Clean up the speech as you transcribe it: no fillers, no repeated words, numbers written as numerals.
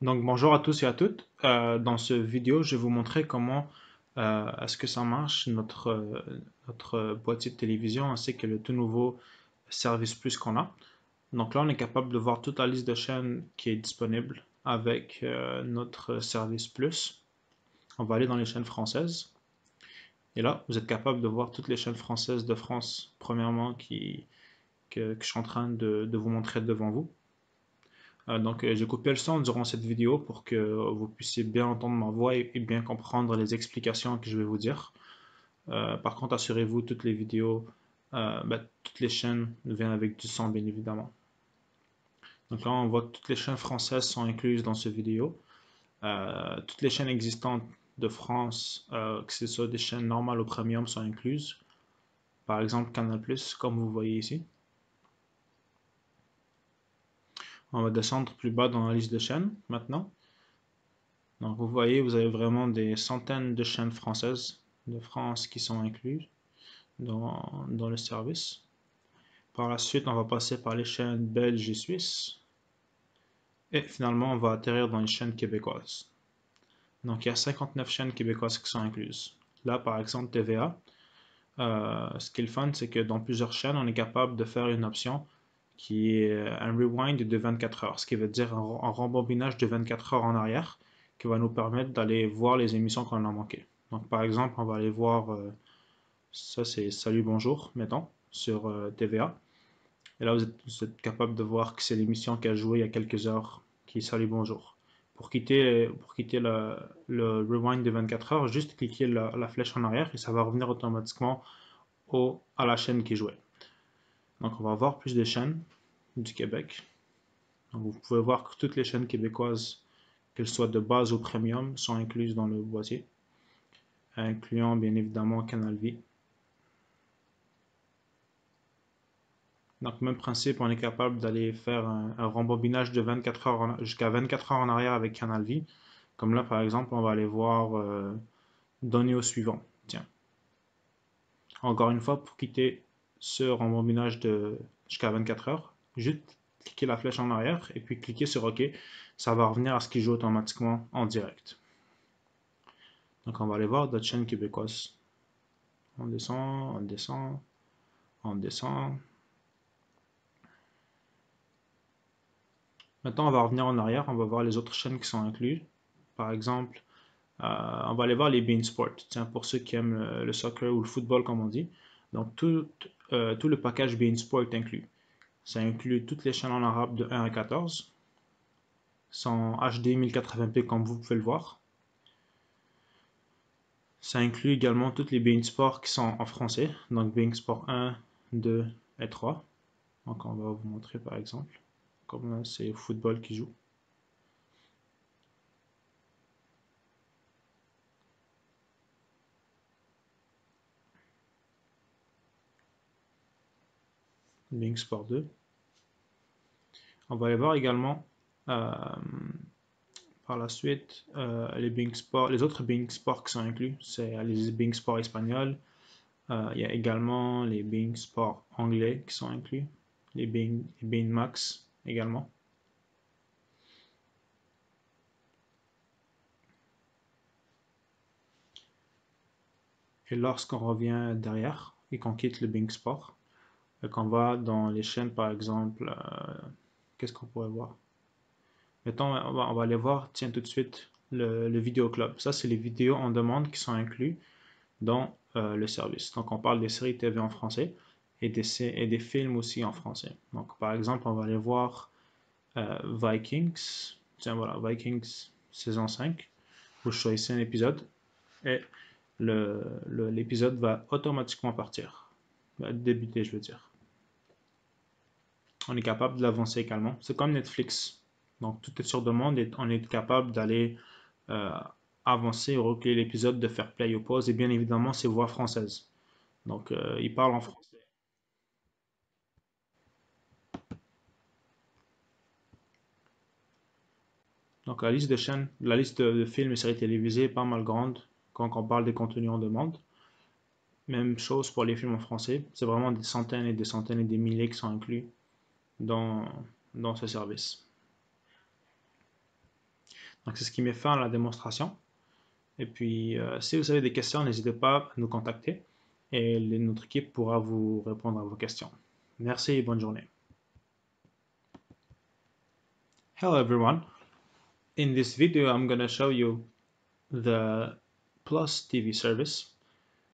Donc bonjour à tous et à toutes. Dans ce vidéo, je vais vous montrer comment est-ce que ça marche notre boîtier de télévision ainsi que le tout nouveau Service Plus qu'on a. Donc là, on est capable de voir toute la liste de chaînes qui est disponible avec notre Service Plus. On va aller dans les chaînes françaises. Et là, vous êtes capable de voir toutes les chaînes françaises de France, premièrement, que je suis en train de vous montrer devant vous. Donc, j'ai coupé le son durant cette vidéo pour que vous puissiez bien entendre ma voix et bien comprendre les explications que je vais vous dire. Par contre, assurez-vous, toutes les vidéos, toutes les chaînes viennent avec du son, bien évidemment. Donc là, on voit que toutes les chaînes françaises sont incluses dans cette vidéo. Toutes les chaînes existantes de France, que ce soit des chaînes normales ou premium, sont incluses. Par exemple, Canal+, comme vous voyez ici. On va descendre plus bas dans la liste de chaînes maintenant. Donc vous voyez, vous avez vraiment des centaines de chaînes françaises de France qui sont incluses dans le service. Par la suite, on va passer par les chaînes belges et suisses. Et finalement, on va atterrir dans les chaînes québécoises. Donc il y a 59 chaînes québécoises qui sont incluses. Là, par exemple, TVA. Ce qui est le fun, c'est que dans plusieurs chaînes, on est capable de faire une option qui est un rewind de 24 heures, ce qui veut dire un rembobinage de 24 heures en arrière, qui va nous permettre d'aller voir les émissions qu'on a manquées. Donc par exemple, on va aller voir, ça c'est Salut Bonjour, mettons, sur TVA. Et là, vous êtes capable de voir que c'est l'émission qui a joué il y a quelques heures, qui est Salut Bonjour. Pour quitter le rewind de 24 heures, juste cliquer la flèche en arrière et ça va revenir automatiquement à la chaîne qui jouait. Donc on va voir plus de chaînes du Québec. Donc, vous pouvez voir que toutes les chaînes québécoises, qu'elles soient de base ou premium, sont incluses dans le boîtier, incluant bien évidemment Canal Vie. Donc même principe, on est capable d'aller faire un rembobinage de 24 heures jusqu'à 24 heures en arrière avec Canal Vie. Comme là par exemple, on va aller voir donner au suivant. Tiens. Encore une fois, pour quitter ce rembobinage de jusqu'à 24 heures, juste cliquer la flèche en arrière et puis cliquer sur OK. Ça va revenir à ce qui joue automatiquement en direct. Donc on va aller voir d'autres chaînes québécoises. On descend, on descend, on descend. Maintenant on va revenir en arrière, on va voir les autres chaînes qui sont incluses. Par exemple, on va aller voir les Bein Sport. Tiens, pour ceux qui aiment le soccer ou le football comme on dit. Donc tout le package Bein Sport inclus. Ça inclut toutes les chaînes en arabe de 1 à 14. Sont HD 1080p comme vous pouvez le voir. Ça inclut également toutes les Bein Sport qui sont en français. Donc Bein Sport 1, 2 et 3. Donc on va vous montrer par exemple. Comme là c'est football qui joue. Bein Sport 2. On va aller voir également par la suite les autres Bing Sport qui sont inclus. C'est les Bing Sport espagnols. Il y a également les Bing Sport anglais qui sont inclus. Les Bing Max également. Et lorsqu'on revient derrière et qu'on quitte le Bing Sport, et qu'on va dans les chaînes par exemple, qu'est-ce qu'on pourrait voir? Mettons, on va aller voir, tiens tout de suite, le Vidéo Club. Ça, c'est les vidéos en demande qui sont inclus dans le service. Donc, on parle des séries TV en français et des films aussi en français. Donc, par exemple, on va aller voir Vikings. Tiens, voilà, Vikings saison 5. Vous choisissez un épisode et l'épisode va automatiquement partir. Va débuter, je veux dire. On est capable de l'avancer également. C'est comme Netflix. Donc, tout est sur demande et on est capable d'aller euh, avancer ou reculer l'épisode, de faire play ou pause. Et bien évidemment, c'est voix française. Donc, il parle en français. Donc, la liste de chaînes, la liste de films et séries télévisées est pas mal grande quand on parle des contenus en demande. Même chose pour les films en français. C'est vraiment des centaines et des centaines et des milliers qui sont inclus dans, dans ce service. Donc, c'est ce qui met fin à la démonstration. Et puis, si vous avez des questions, n'hésitez pas à nous contacter et notre équipe pourra vous répondre à vos questions. Merci et bonne journée. Hello everyone. In this video, I'm going to show you the Plus TV service.